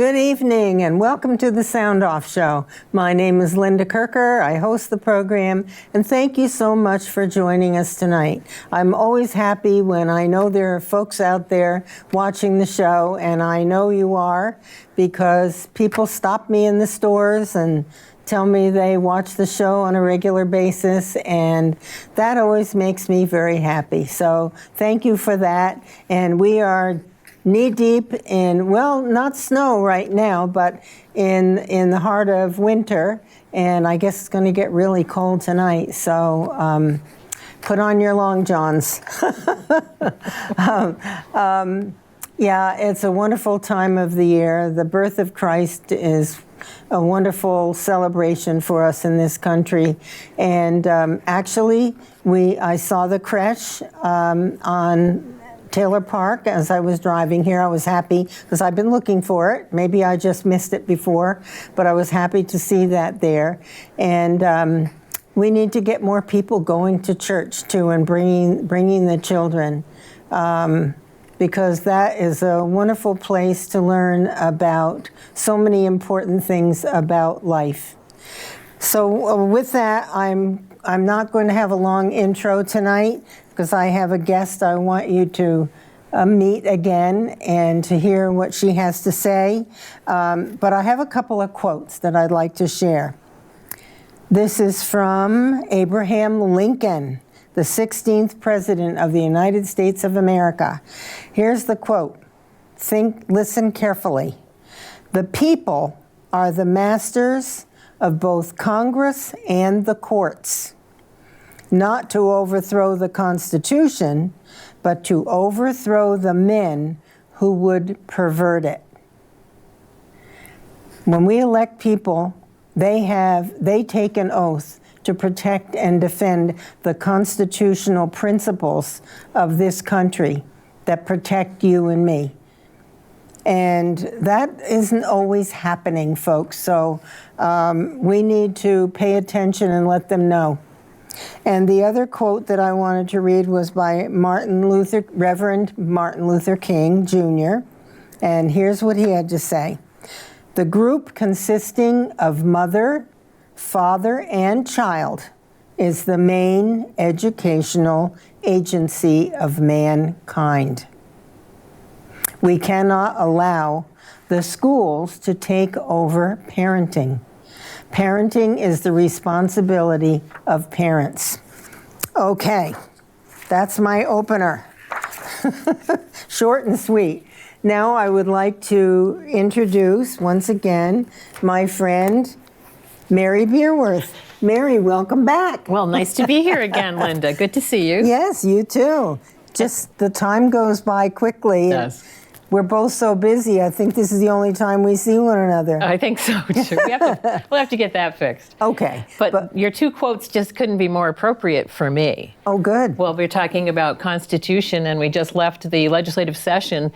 Good evening and welcome to the Sound Off Show. My name is Linda Kirker. I host the program and thank you so much for joining us tonight. I'm always happy when I know there are folks out there watching the show, and I know you are because people stop me in the stores and tell me they watch the show on a regular basis, and that always makes me very happy. So thank you for that. And we are knee-deep in, well, not snow right now, but in the heart of winter, and I guess it's going to get really cold tonight, so put on your long johns. Yeah, it's a wonderful time of the year. The birth of Christ is a wonderful celebration for us in this country, and actually, I saw the creche on Taylor Park as I was driving here. I was happy because I've been looking for it. Maybe I just missed it before, but I was happy to see that there. And we need to get more people going to church too and bringing the children, because that is a wonderful place to learn about so many important things about life. So with that, I'm not going to have a long intro tonight, because I have a guest I want you to meet again and to hear what she has to say. But I have a couple of quotes that I'd like to share. This is from Abraham Lincoln, the 16th President of the United States of America. Here's the quote. Listen carefully. "The people are the masters of both Congress and the courts. Not to overthrow the Constitution, but to overthrow the men who would pervert it." When we elect people, they take an oath to protect and defend the constitutional principles of this country that protect you and me. And that isn't always happening, folks, so we need to pay attention and let them know. And the other quote that I wanted to read was by Reverend Martin Luther King, Jr., and here's what he had to say. "The group consisting of mother, father, and child is the main educational agency of mankind. We cannot allow the schools to take over parenting. Parenting is the responsibility of parents." Okay, that's my opener. Short and sweet. Now I would like to introduce, once again, my friend, Mary Beerworth. Mary, welcome back. Well, nice to be here again, Linda. Good to see you. Yes, you too. Just the time goes by quickly. Yes. We're both so busy. I think this is the only time we see one another. I think so, too. We'll have to get that fixed. Okay. But your two quotes just couldn't be more appropriate for me. Oh, good. Well, we're talking about Constitution, and we just left the legislative session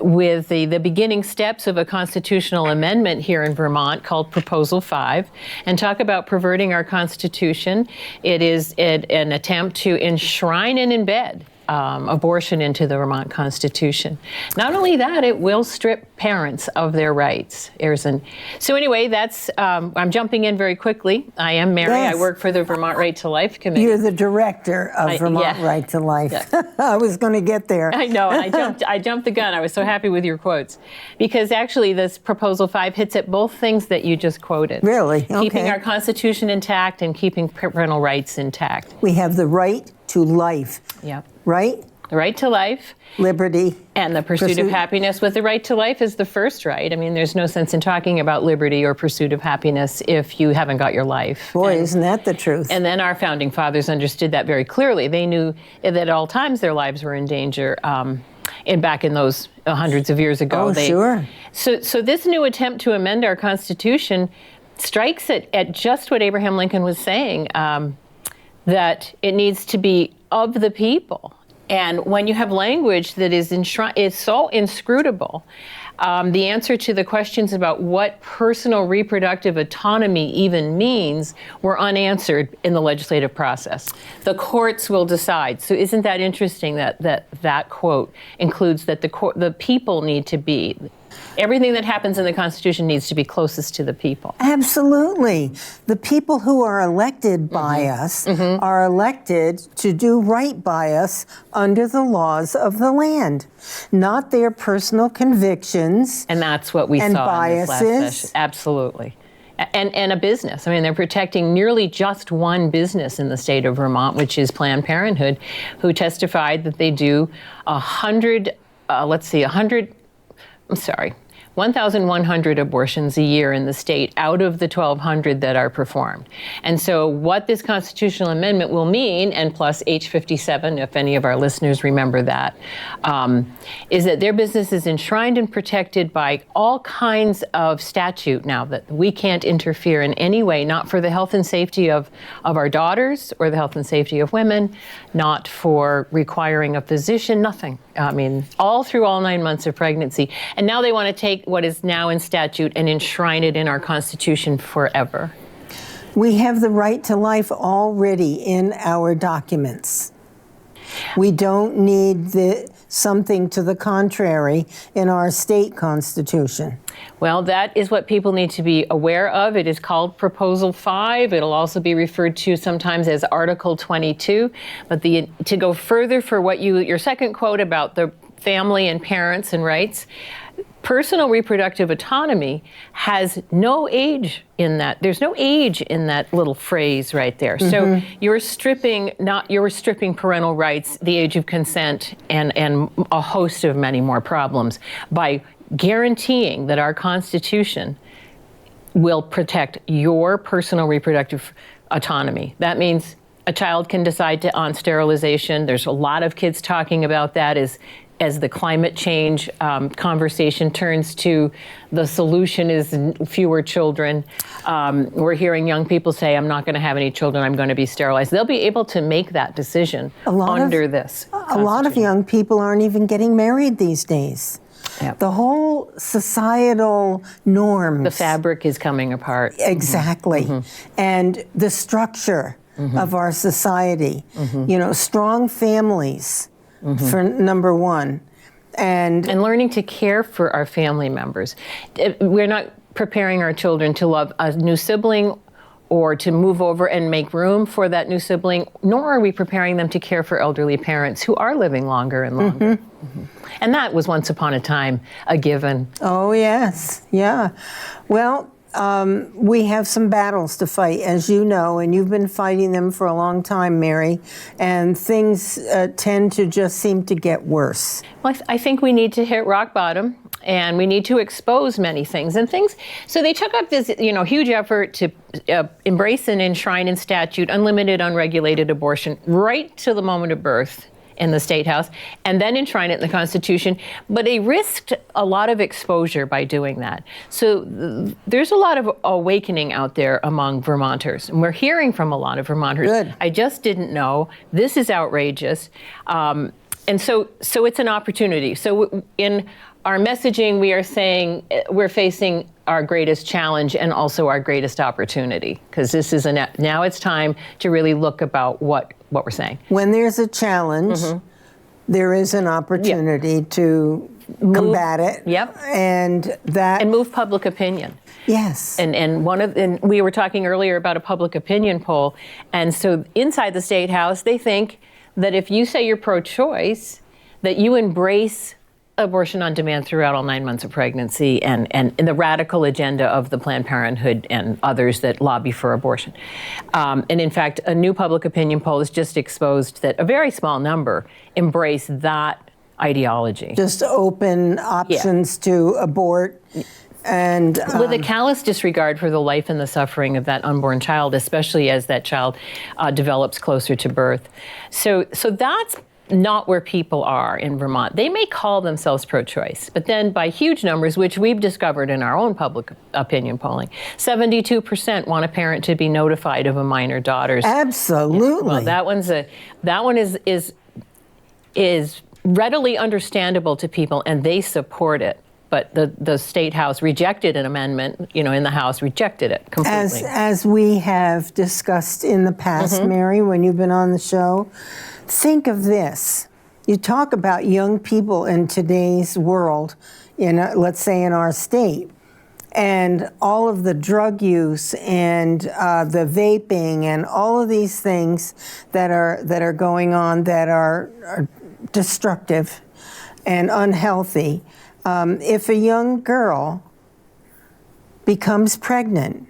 with the beginning steps of a constitutional amendment here in Vermont called Proposal 5. And talk about perverting our Constitution. It is an attempt to enshrine and embed abortion into the Vermont Constitution. Not only that, it will strip parents of their rights. So anyway, that's, I'm jumping in very quickly. I am Mary. Yes. I work for the Vermont Right to Life Committee. You're the director of Vermont Right to Life. Yeah. I was going to get there. I know, and I jumped the gun. I was so happy with your quotes. Because actually this Proposal 5 hits at both things that you just quoted. Really? Okay. Keeping our Constitution intact and keeping parental rights intact. We have the right to life. Yep. Right? The right to life. Liberty. And the pursuit of happiness, with the right to life is the first right. I mean, there's no sense in talking about liberty or pursuit of happiness if you haven't got your life. Boy, isn't that the truth? And then our founding fathers understood that very clearly. They knew that at all times their lives were in danger. Back in those hundreds of years ago. Oh, sure. So this new attempt to amend our Constitution strikes at just what Abraham Lincoln was saying, that it needs to be of the people. And when you have language that is so inscrutable, the answer to the questions about what personal reproductive autonomy even means were unanswered in the legislative process. The courts will decide. So isn't that interesting that quote includes that the people need to be Everything that happens in the Constitution needs to be closest to the people. Absolutely. The people who are elected by us are elected to do right by us under the laws of the land, not their personal convictions. And that's what we and saw biases. in this last session. Absolutely. And a business. I mean, they're protecting nearly just one business in the state of Vermont, which is Planned Parenthood, who testified that they do 1,100 abortions a year in the state out of the 1,200 that are performed. And so what this constitutional amendment will mean, and plus H57, if any of our listeners remember that, is that their business is enshrined and protected by all kinds of statute now, that we can't interfere in any way, not for the health and safety of our daughters or the health and safety of women, not for requiring a physician, nothing. I mean, all through all 9 months of pregnancy. And now they want to take what is now in statute and enshrine it in our Constitution forever. We have the right to life already in our documents. We don't need something to the contrary in our state constitution. Well, that is what people need to be aware of. It is called Proposal 5. It'll also be referred to sometimes as Article 22. But to go further for what your second quote about the family and parents and rights, personal reproductive autonomy has no age in that. There's no age in that little phrase right there. So you're stripping parental rights, the age of consent, and a host of many more problems by guaranteeing that our Constitution will protect your personal reproductive autonomy. That means a child can decide on sterilization. There's a lot of kids talking about that as the climate change conversation turns to the solution is fewer children. We're hearing young people say, I'm not going to have any children, I'm going to be sterilized. They'll be able to make that decision under this. A lot of young people aren't even getting married these days. Yep. The whole societal norms. The fabric is coming apart. Exactly. And the structure of our society, strong families. For number one. And learning to care for our family members. We're not preparing our children to love a new sibling or to move over and make room for that new sibling, nor are we preparing them to care for elderly parents who are living longer and longer. And that was once upon a time a given. Oh, yes. Yeah. Well, we have some battles to fight, as you know, and you've been fighting them for a long time, Mary, and things tend to just seem to get worse. Well, I think we need to hit rock bottom, and we need to expose many things. So they took up this, huge effort to embrace and enshrine in statute unlimited, unregulated abortion right to the moment of birth in the State House, and then enshrine it in the Constitution. But they risked a lot of exposure by doing that. So there's a lot of awakening out there among Vermonters. And we're hearing from a lot of Vermonters. Good. I just didn't know. This is outrageous. And so it's an opportunity. So in our messaging, we are saying we're facing our greatest challenge and also our greatest opportunity, because this is now it's time to really look about what we're saying. When there's a challenge, there is an opportunity to combat it. Yep. And move public opinion. Yes. And we were talking earlier about a public opinion poll, and so inside the State House, they think that if you say you're pro-choice, that you embrace abortion on demand throughout all 9 months of pregnancy and the radical agenda of the Planned Parenthood and others that lobby for abortion. And in fact, a new public opinion poll has just exposed that a very small number embrace that ideology. Just open options to abort. And with a callous disregard for the life and the suffering of that unborn child, especially as that child develops closer to birth. So that's not where people are in Vermont. They may call themselves pro-choice, but then by huge numbers, which we've discovered in our own public opinion polling, 72% want a parent to be notified of a minor daughter's. Absolutely. Well, that one is readily understandable to people, and they support it. But the State House rejected an amendment, in the House rejected it completely. As we have discussed in the past, Mary, when you've been on the show, think of this. You talk about young people in today's world. let's say in our state. And all of the drug use and the vaping and all of these things that are going on that are destructive and unhealthy. If a young girl becomes pregnant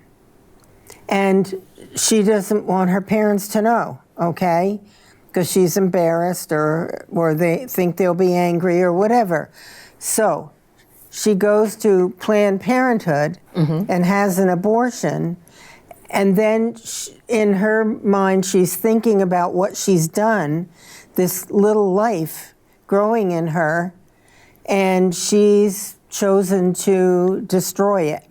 and she doesn't want her parents to know, okay, because she's embarrassed or they think they'll be angry or whatever. So she goes to Planned Parenthood and has an abortion, and then in her mind she's thinking about what she's done, this little life growing in her, and she's chosen to destroy it.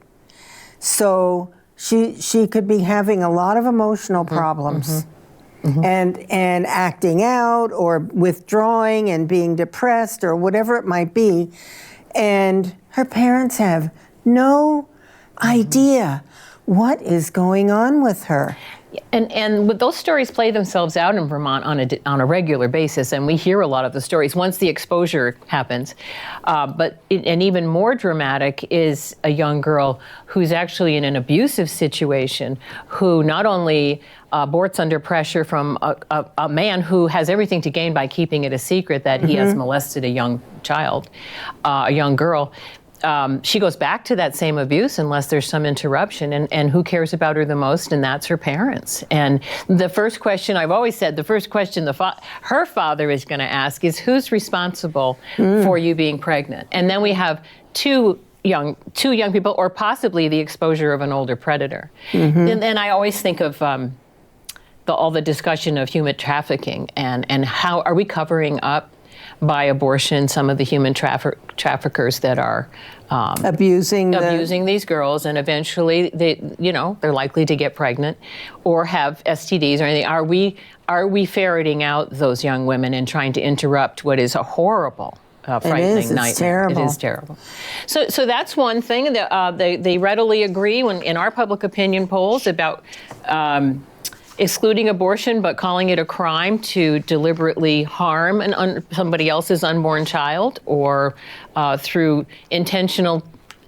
So she could be having a lot of emotional problems and acting out or withdrawing and being depressed or whatever it might be. And her parents have no idea what is going on with her. And those stories play themselves out in Vermont on a regular basis, and we hear a lot of the stories once the exposure happens. And even more dramatic is a young girl who's actually in an abusive situation, who not only aborts under pressure from a man who has everything to gain by keeping it a secret that he has molested a young child, a young girl. She goes back to that same abuse unless there's some interruption, and who cares about her the most? And that's her parents. And the first question, I've always said, the first question her father is going to ask is, who's responsible for you being pregnant? And then we have two young people, or possibly the exposure of an older predator. And then I always think of all the discussion of human trafficking and how are we covering up by abortion some of the human traffickers that are abusing these girls, and eventually they're likely to get pregnant or have STDs or anything. Are we ferreting out those young women and trying to interrupt what is a horrible, frightening nightmare? Terrible. It is terrible. So that's one thing that they readily agree when in our public opinion polls about excluding abortion, but calling it a crime to deliberately harm somebody else's unborn child, or through intentional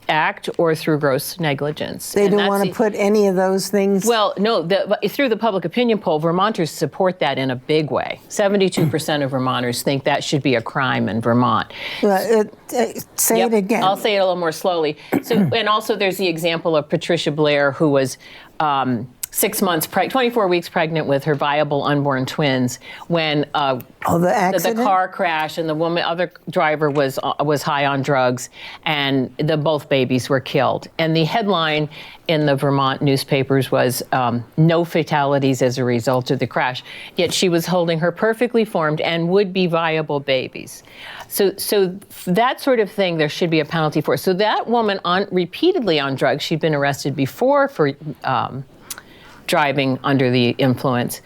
act or through gross negligence. They don't want to put any of those things. Well, no, through the public opinion poll, Vermonters support that in a big way. 72% of Vermonters think that should be a crime in Vermont. Say it again. I'll say it a little more slowly. And also there's the example of Patricia Blair, who was 6 months, 24 weeks pregnant with her viable unborn twins when the car crash, and the other driver was high on drugs, and both babies were killed. And the headline in the Vermont newspapers was no fatalities as a result of the crash. Yet she was holding her perfectly formed and would-be viable babies. So that sort of thing there should be a penalty for. So that woman repeatedly on drugs, she'd been arrested before for driving under the influence,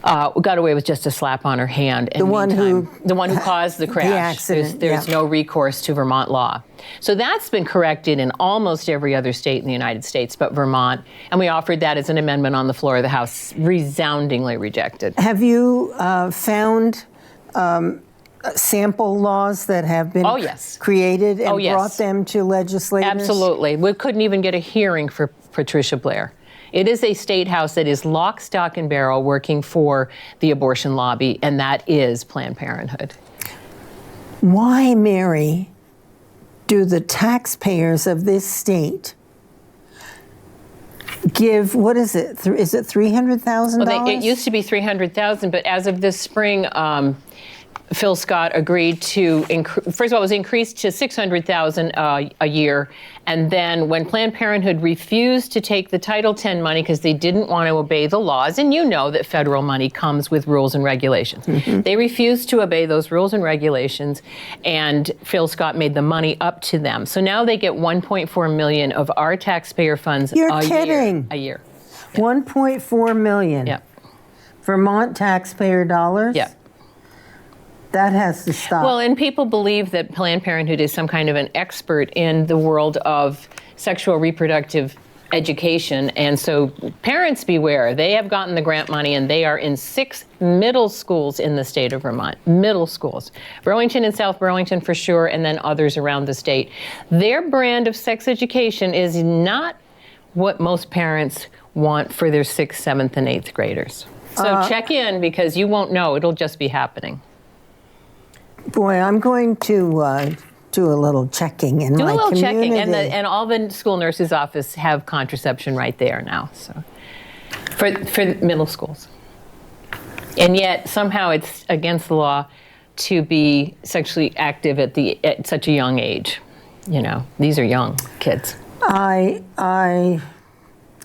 got away with just a slap on her hand. And the one who caused the crash. The accident. There's no recourse to Vermont law. So that's been corrected in almost every other state in the United States, but Vermont. And we offered that as an amendment on the floor of the House, resoundingly rejected. Have you found sample laws that have been created and brought them to legislators? Absolutely. We couldn't even get a hearing for Patricia Blair. It is a state house that is lock, stock, and barrel working for the abortion lobby, and that is Planned Parenthood. Why, Mary, do the taxpayers of this state give, what is it? Is it $300,000? Well, it used to be $300,000, but as of this spring, Phil Scott agreed to, first of all, it was increased to $600,000 a year. And then when Planned Parenthood refused to take the Title X money because they didn't want to obey the laws, and you know that federal money comes with rules and regulations. They refused to obey those rules and regulations, and Phil Scott made the money up to them. So now they get $1.4 million of our taxpayer funds You're kidding. A year. Yeah. $1.4 million. Yeah. Vermont taxpayer dollars? Yeah. That has to stop. Well, and people believe that Planned Parenthood is some kind of an expert in the world of sexual reproductive education. And so parents beware. They have gotten the grant money and they are in 6 middle schools in the state of Vermont. Middle schools. Burlington and South Burlington for sure, and then others around the state. Their brand of sex education is not what most parents want for their 6th, 7th, and 8th graders. So check in, because you won't know. It'll just be happening. Boy, I'm going to do a little checking in my community. Do a little checking, and all the school nurses' office have contraception right there now. So for middle schools, and yet somehow it's against the law to be sexually active at such a young age. You know, these are young kids. I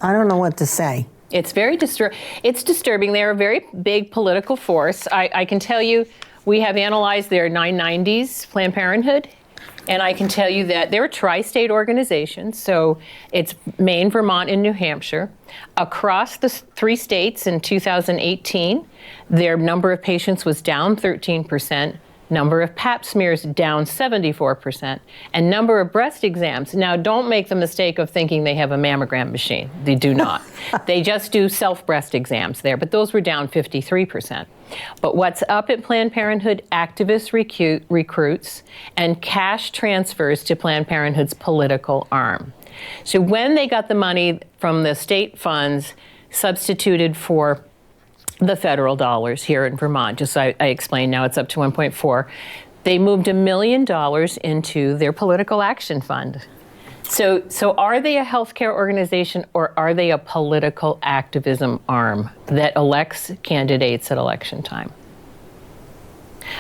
don't know what to say. It's very disturbing. They're a very big political force. I can tell you, we have analyzed their 990s Planned Parenthood, and I can tell you that they're a tri-state organization, so it's Maine, Vermont, and New Hampshire. Across the 3 states in 2018, their number of patients was down 13%, number of pap smears down 74%, and number of breast exams. Now, don't make the mistake of thinking they have a mammogram machine. They do not. They just do self-breast exams there, but those were down 53%. But what's up at Planned Parenthood? Activist recruits and cash transfers to Planned Parenthood's political arm. So when they got the money from the state funds substituted for the federal dollars here in Vermont, just so I explained, now it's up to 1.4, they moved $1 million into their political action fund. So are they a healthcare organization, or are they a political activism arm that elects candidates at election time?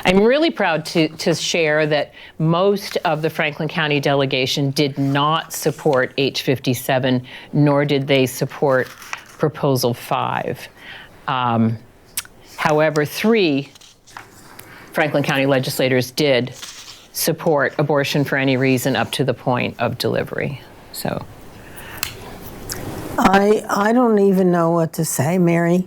I'm really proud to share that most of the Franklin County delegation did not support H57, nor did they support Proposal 5. However, 3 Franklin County legislators did support abortion for any reason up to the point of delivery. So I don't even know what to say, Mary.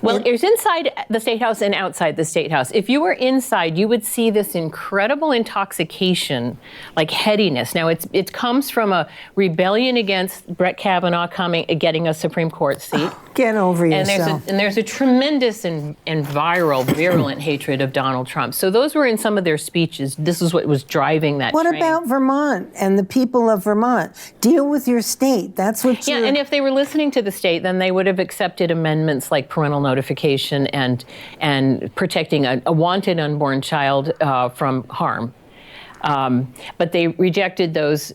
Well, it's inside the State House and outside the State House. If you were inside, you would see this incredible intoxication, like headiness. Now, it comes from a rebellion against Brett Kavanaugh getting a Supreme Court seat. Get over yourself. And there's a tremendous and viral, virulent hatred of Donald Trump. So those were in some of their speeches. This is what was driving that What train. about Vermont and the people of Vermont? Deal with your state. That's what Yeah, and if they were listening to the state, then they would have accepted amendments like parental notification and protecting a wanted unborn child from harm. But they rejected those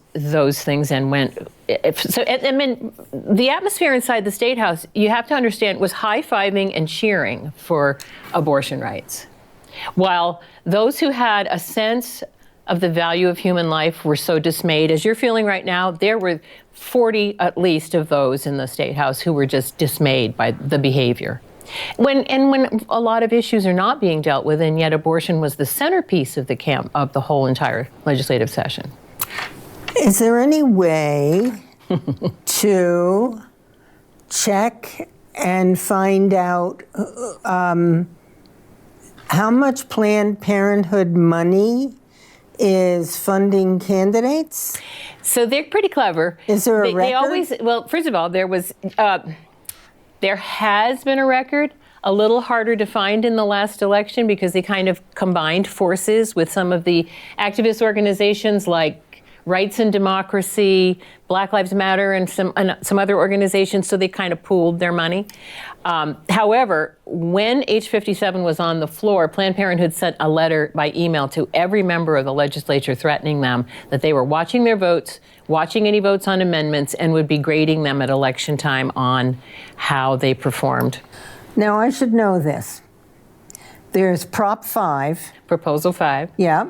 things and went. I mean, the atmosphere inside the State House, you have to understand, was high-fiving and cheering for abortion rights, while those who had a sense of the value of human life were so dismayed, as you're feeling right now. There were 40 at least of those in the State House who were just dismayed by the behavior. When a lot of issues are not being dealt with, and yet abortion was the centerpiece of the whole entire legislative session. Is there any way to check and find out how much Planned Parenthood money is funding candidates? So they're pretty clever. Is there a record? Well, first of all, there has been a record, a little harder to find in the last election because they kind of combined forces with some of the activist organizations like Rights and Democracy, Black Lives Matter, and some other organizations, so they kind of pooled their money. However, when H57 was on the floor, Planned Parenthood sent a letter by email to every member of the legislature threatening them that they were watching their votes, watching any votes on amendments, and would be grading them at election time on how they performed. Now, I should know this. There's Prop 5. Proposal 5. Yeah.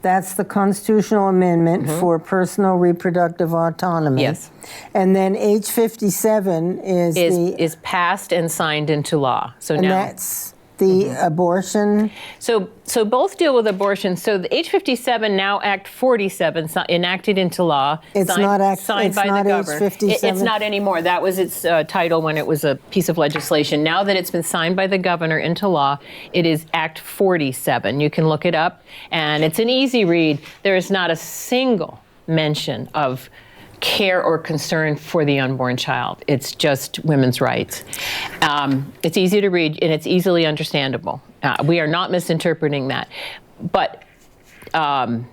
That's the constitutional amendment for personal reproductive autonomy. Yes. And then H57 is passed and signed into law. So and now that's the abortion. So both deal with abortion. So the H57, now Act 47, enacted into law. It's signed, not signed it's by not the governor. H57. It's not anymore. That was its title when it was a piece of legislation. Now that it's been signed by the governor into law, it is Act 47. You can look it up, and it's an easy read. There is not a single mention of care or concern for the unborn child. It's just women's rights. It's easy to read and it's easily understandable. We are not misinterpreting that. But, and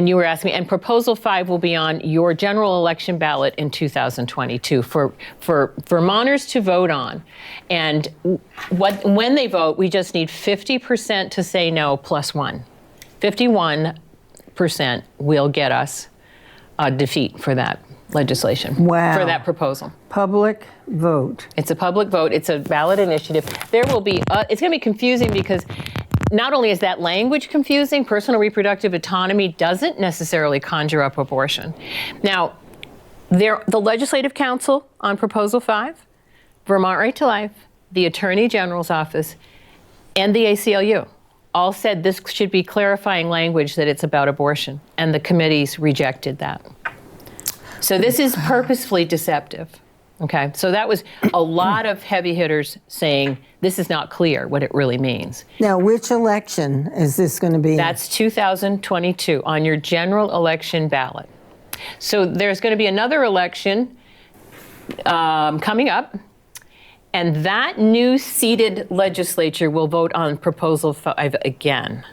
you were asking me, and Proposal 5 will be on your general election ballot in 2022 for Vermonters to vote on. And when they vote, we just need 50% to say no plus 1. 51% will get us a defeat for that legislation. Wow. For that proposal. Public vote. It's a public vote. It's a ballot initiative. There will be, it's going to be confusing because not only is that language confusing, personal reproductive autonomy doesn't necessarily conjure up abortion. Now, the Legislative Council on Proposal 5, Vermont Right to Life, the Attorney General's Office, and the ACLU all said this should be clarifying language that it's about abortion, and the committees rejected that. So this is purposefully deceptive. Okay, so that was a lot of heavy hitters saying this is not clear what it really means. Now, which election is this going to be? That's 2022 on your general election ballot. So there's going to be another election coming up, and that new seated legislature will vote on Proposal 5 again.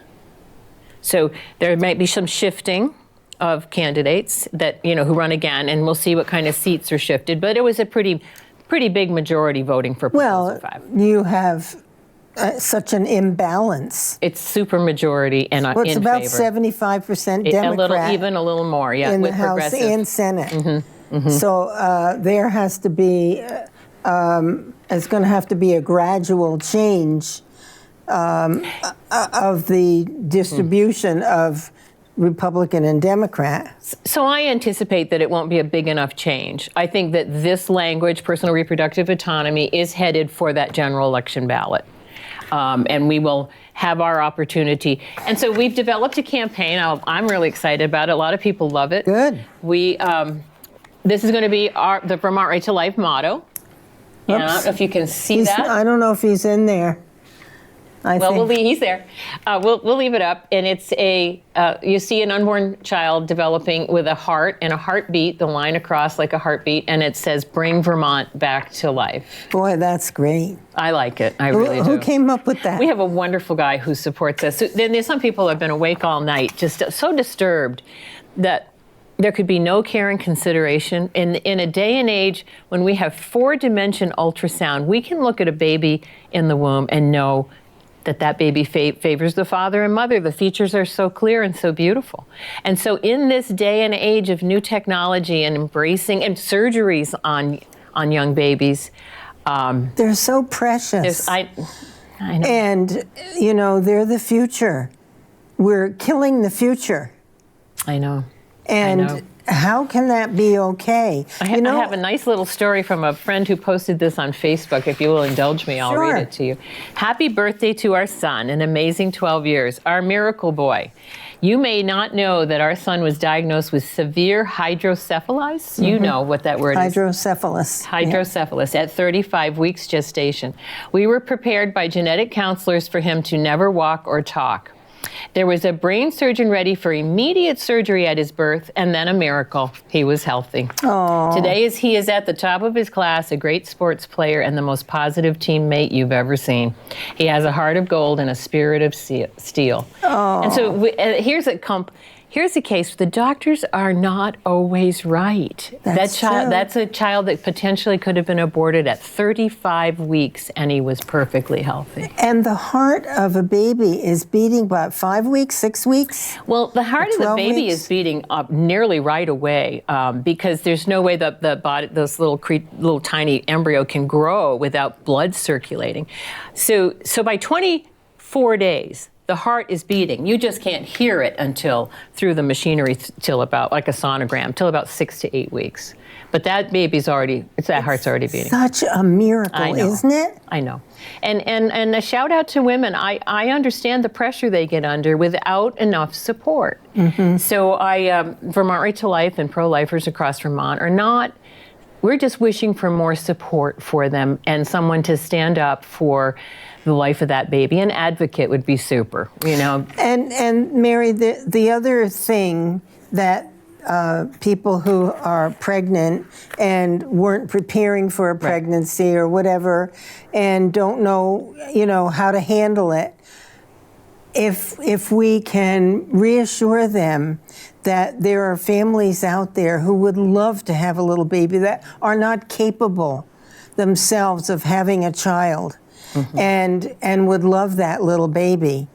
So there might be some shifting of candidates that, who run again, and we'll see what kind of seats are shifted. But it was a pretty big majority voting for Proposal 5. Well, you have such an imbalance. It's super majority and in favor. It's about 75% Democrat. Even a little more, yeah, in with the House progressive. and Senate. Mm-hmm, mm-hmm. So there has to be, it's going to have to be a gradual change of the distribution of Republican and Democrat. So I anticipate that it won't be a big enough change. I think that this language, personal reproductive autonomy, is headed for that general election ballot. And we will have our opportunity. And so we've developed a campaign. I'm really excited about it. A lot of people love it. Good. This is going to be the Vermont Right to Life motto. And I don't know if you can see that. I don't know if he's in there. He's there. We'll leave it up, and it's you see an unborn child developing with a heart and a heartbeat, the line across like a heartbeat, and it says, "Bring Vermont back to life." Boy, that's great. I like it. I really do. Who came up with that? We have a wonderful guy who supports us. So, there's some people have been awake all night, just so disturbed that there could be no care and consideration. In a day and age when we have 4-dimension ultrasound, we can look at a baby in the womb and know that baby favors the father and mother. The features are so clear and so beautiful. And so in this day and age of new technology and embracing and surgeries on young babies. They're so precious. I know. And, they're the future. We're killing the future. I know. And how can that be okay? I have a nice little story from a friend who posted this on Facebook. If you will indulge me, I'll read it to you. Happy birthday to our son, an amazing 12 years, our miracle boy. You may not know that our son was diagnosed with severe hydrocephalus. Mm-hmm. You know what that word Hydrocephalus. is. Hydrocephalus at 35 weeks gestation. We were prepared by genetic counselors for him to never walk or talk. There was a brain surgeon ready for immediate surgery at his birth, and then a miracle. He was healthy. Aww. Today, he is at the top of his class, a great sports player, and the most positive teammate you've ever seen. He has a heart of gold and a spirit of steel. Aww. And so here's a case. The doctors are not always right. That's true. That's a child that potentially could have been aborted at 35 weeks, and he was perfectly healthy. And the heart of a baby is beating about 5 weeks, 6 weeks? Well, the heart of the baby is beating up nearly right away because there's no way that the body, this little tiny embryo can grow without blood circulating. So by 24 days, the heart is beating. You just can't hear it through the machinery till about, like a sonogram, till about 6 to 8 weeks. But that baby's heart's already beating. Such a miracle, isn't it? I know. And a shout out to women. I understand the pressure they get under without enough support. Mm-hmm. So Vermont Right to Life and pro-lifers across Vermont we're just wishing for more support for them and someone to stand up for the life of that baby. An advocate would be super, And Mary, the other thing that people who are pregnant and weren't preparing for a pregnancy or whatever, and don't know, how to handle it. If we can reassure them that there are families out there who would love to have a little baby that are not capable themselves of having a child, and would love that little baby.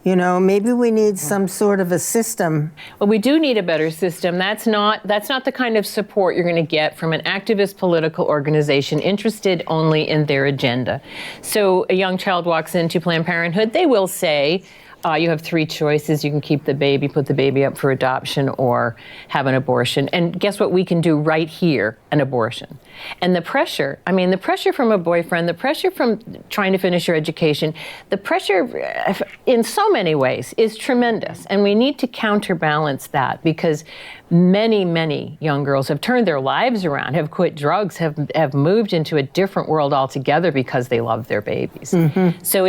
Maybe we need some sort of a system. Well, we do need a better system. That's not the kind of support you're going to get from an activist political organization interested only in their agenda. So a young child walks into Planned Parenthood, they will say, you have three choices. You can keep the baby, put the baby up for adoption, or have an abortion. And guess what we can do right here? An abortion. And the pressure from a boyfriend, the pressure from trying to finish your education, the pressure in so many ways is tremendous. And we need to counterbalance that, because many, many young girls have turned their lives around, have quit drugs, have moved into a different world altogether because they love their babies. So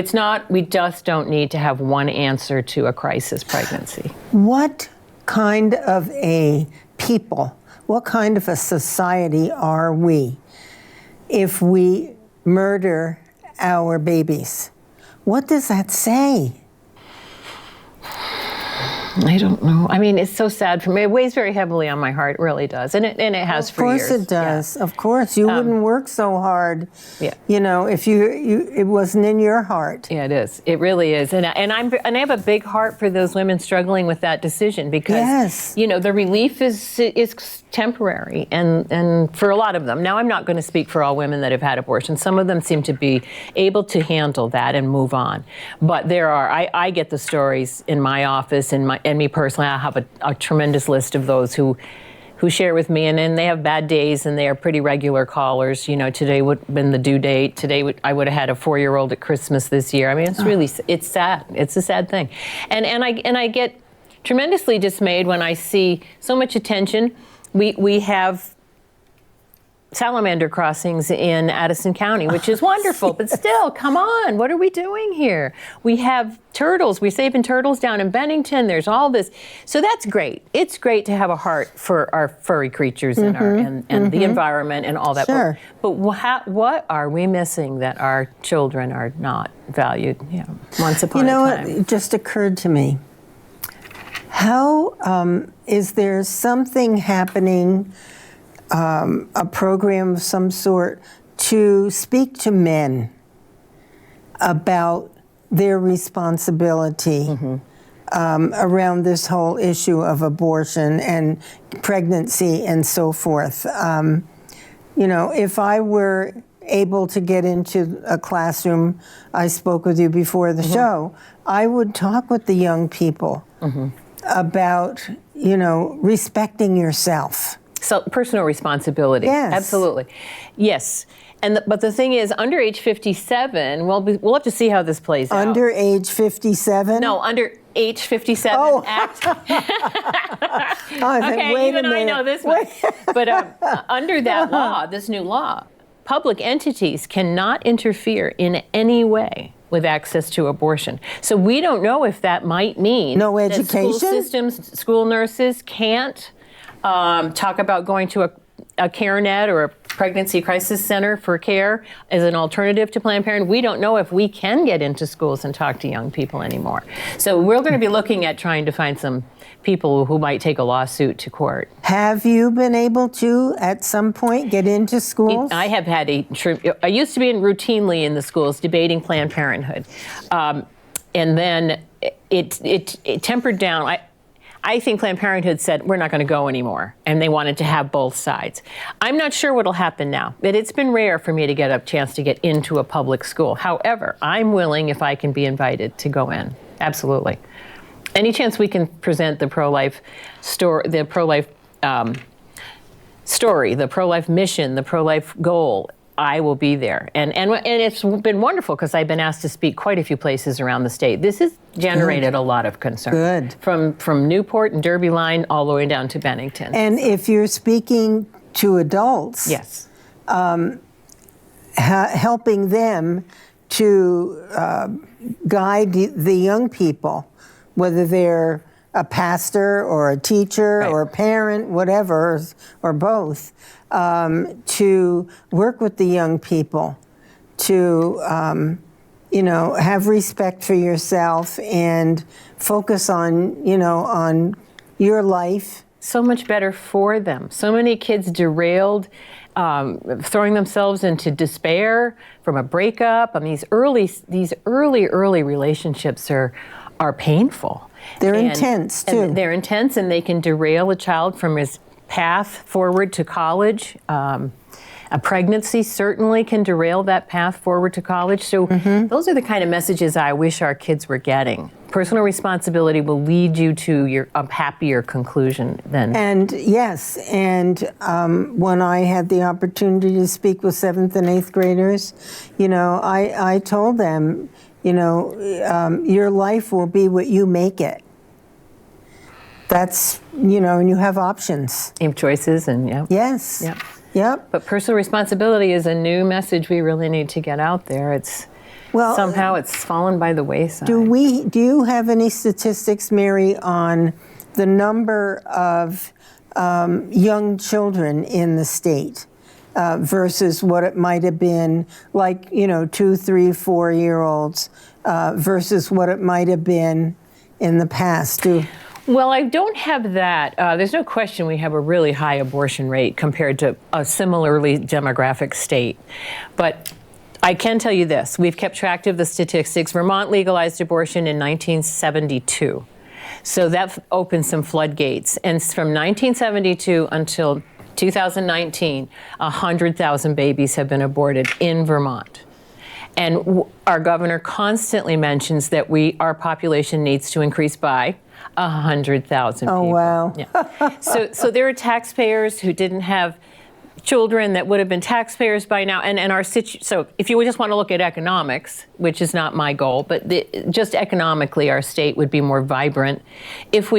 we just don't need to have one answer to a crisis pregnancy. What kind of a people, what kind of a society are we if we murder our babies? What does that say? I don't know. It's so sad for me. It weighs very heavily on my heart. It really does. And it has for years. Of course it does. Yeah. Of course. You wouldn't work so hard, if it wasn't in your heart. Yeah, it is. It really is. And I have a big heart for those women struggling with that decision, because, the relief is temporary and for a lot of them. Now, I'm not going to speak for all women that have had abortions. Some of them seem to be able to handle that and move on. But I get the stories in my office and me personally. I have a tremendous list of those who share with me, and then they have bad days, and they are pretty regular callers. Today would have been the due date. Today I would have had a 4-year-old at Christmas this year. It's sad. It's a sad thing. And I get tremendously dismayed when I see so much attention. We have salamander crossings in Addison County, which is wonderful, but still, come on, what are we doing here? We have turtles. We're saving turtles down in Bennington. There's all this. So that's great. It's great to have a heart for our furry creatures and the environment and all that. Sure. But what are we missing that our children are not valued? Once upon a time. It just occurred to me. How is there something happening, a program of some sort, to speak to men about their responsibility around this whole issue of abortion and pregnancy and so forth? If I were able to get into a classroom, I spoke with you before the show, I would talk with the young people about, respecting yourself. So personal responsibility. Yes. Absolutely. Yes. But the thing is, under age 57, we'll have to see how this plays out. Under age 57? No, under age 57 Act. Okay, wait a even minute. I know this one. But under that law, this new law, public entities cannot interfere in any way with access to abortion. So we don't know if that might mean no education? That school systems, school nurses can't talk about going to a CareNet or a pregnancy crisis center for care as an alternative to Planned Parenthood. We don't know if we can get into schools and talk to young people anymore. So we're going to be looking at trying to find some people who might take a lawsuit to court. Have you been able to, at some point, get into schools? I have had I used to be routinely in the schools debating Planned Parenthood. And then it tempered down. I think Planned Parenthood said, we're not going to go anymore, and they wanted to have both sides. I'm not sure what will happen now, but it's been rare for me to get a chance to get into a public school. However, I'm willing, if I can be invited, to go in. Absolutely. Any chance we can present the pro-life story, the pro-life mission, the pro-life goal, I will be there. And it's been wonderful because I've been asked to speak quite a few places around the state. This has generated a lot of concern. Good. From Newport and Derby line all the way down to Bennington. And if you're speaking to adults, yes, helping them to guide the young people, whether they're a pastor or a teacher Right. or a parent, whatever, or both, to work with the young people, to have respect for yourself and focus on on your life. So much better for them. So many kids derailed, throwing themselves into despair from a breakup. I mean, these early relationships are painful. They're intense too. And they're intense, and they can derail a child from his path forward to college. A pregnancy certainly can derail that path forward to college. So those are the kind of messages I wish our kids were getting. Personal responsibility will lead you to a happier conclusion then. And yes, and when I had the opportunity to speak with 7th and 8th graders, I told them, your life will be what you make it. That's, and you have options. You have choices and yeah. Yes. Yep. Yep. But personal responsibility is a new message we really need to get out there. Somehow it's fallen by the wayside. Do you have any statistics, Mary, on the number of young children in the state versus what it might have been, like 2, 3, 4-year-olds versus what it might have been in the past? Well, I don't have that. There's no question we have a really high abortion rate compared to a similarly demographic state. But I can tell you this. We've kept track of the statistics. Vermont legalized abortion in 1972. So that opened some floodgates. And from 1972 until 2019, 100,000 babies have been aborted in Vermont. And our governor constantly mentions that our population needs to increase by 100,000 people. Oh, wow. Yeah. So there are taxpayers who didn't have children that would have been taxpayers by now. So if you just want to look at economics, which is not my goal, but just economically, our state would be more vibrant if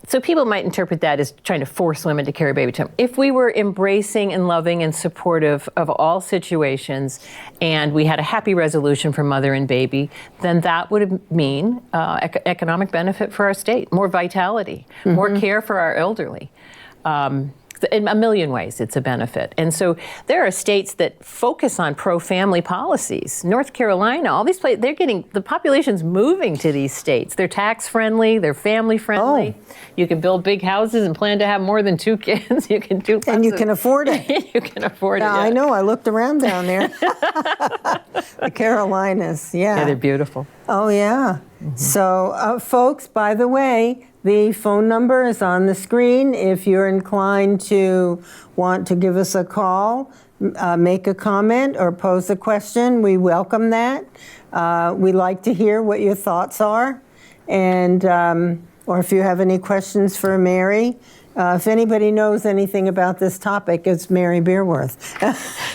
so people might interpret that as trying to force women to carry baby term. If we were embracing and loving and supportive of all situations and we had a happy resolution for mother and baby, then that would mean economic benefit for our state, more vitality, more care for our elderly. In a million ways, it's a benefit. And so there are states that focus on pro-family policies. North Carolina, all these places, the population's moving to these states. They're tax-friendly, they're family-friendly. Oh. You can build big houses and plan to have more than 2 kids. You can do and you can afford it. You can afford it. Yeah, I know. I looked around down there. The Carolinas, yeah. Yeah, they're beautiful. Oh, yeah. So, folks, by the way, the phone number is on the screen. If you're inclined to want to give us a call, make a comment, or pose a question, we welcome that. We like to hear what your thoughts are, and or if you have any questions for Mary. If anybody knows anything about this topic, it's Mary Beerworth.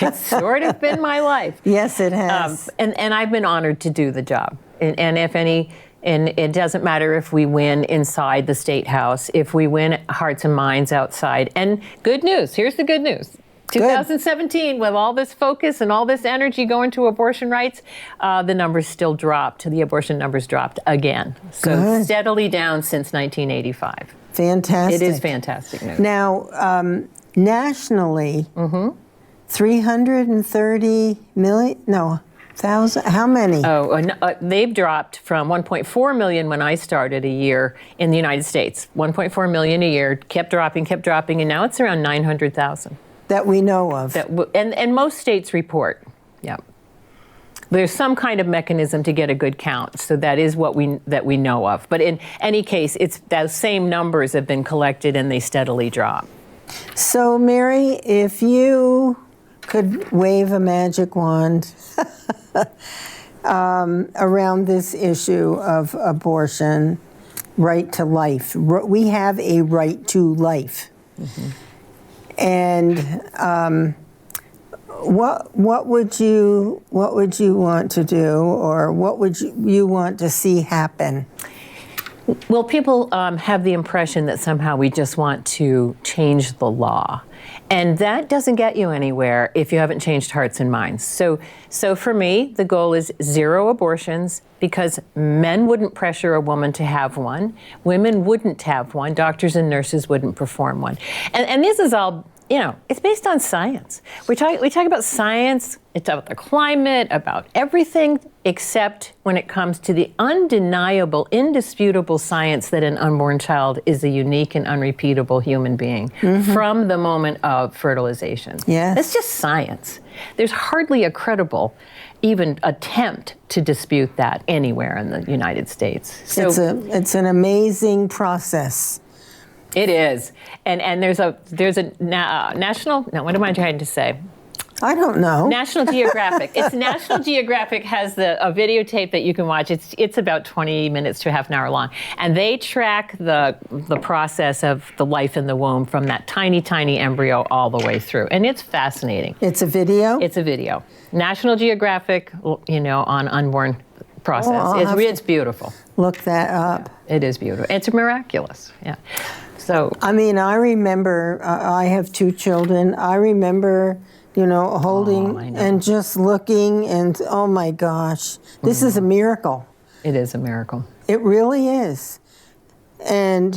It's sort of been my life. Yes, it has. And I've been honored to do the job. And it doesn't matter if we win inside the State House, if we win hearts and minds outside. And good news, here's the good news. 2017, with all this focus and all this energy going to abortion rights, the numbers still dropped. The abortion numbers dropped again. So steadily down since 1985. Fantastic. It is fantastic news. Now, nationally, 330 million, no, 1,000, how many? They've dropped from 1.4 million when I started a year in the United States. 1.4 million a year, kept dropping, and now it's around 900,000. That we know of. And most states report, yeah. There's some kind of mechanism to get a good count, so that is what we know of. But in any case, those same numbers have been collected and they steadily drop. So, Mary, if you could wave a magic wand around this issue of abortion, right to life. We have a right to life. And what would you want to do, or what would you want to see happen? Well, people have the impression that somehow we just want to change the law. And that doesn't get you anywhere if you haven't changed hearts and minds. So for me, the goal is 0 abortions, because men wouldn't pressure a woman to have one. Women wouldn't have one. Doctors and nurses wouldn't perform one. And this is all, it's based on science. We talk about science, it's about the climate, about everything, except when it comes to the undeniable, indisputable science that an unborn child is a unique and unrepeatable human being from the moment of fertilization. Yes. That's just science. There's hardly a credible even attempt to dispute that anywhere in the United States. So it's an amazing process. it is. And there's a national, no, what am I trying to say? I don't know. National Geographic. It's National Geographic has a videotape that you can watch. It's about 20 minutes to half an hour long. And they track the process of the life in the womb from that tiny, tiny embryo all the way through. And it's fascinating. It's a video? It's a video. National Geographic, on unborn process. It's beautiful. Look that up. It is beautiful. It's miraculous. Yeah. So I mean, I remember, I have 2 children. I remember, holding and just looking and, oh my gosh, this is a miracle. it is a miracle. It really is. And,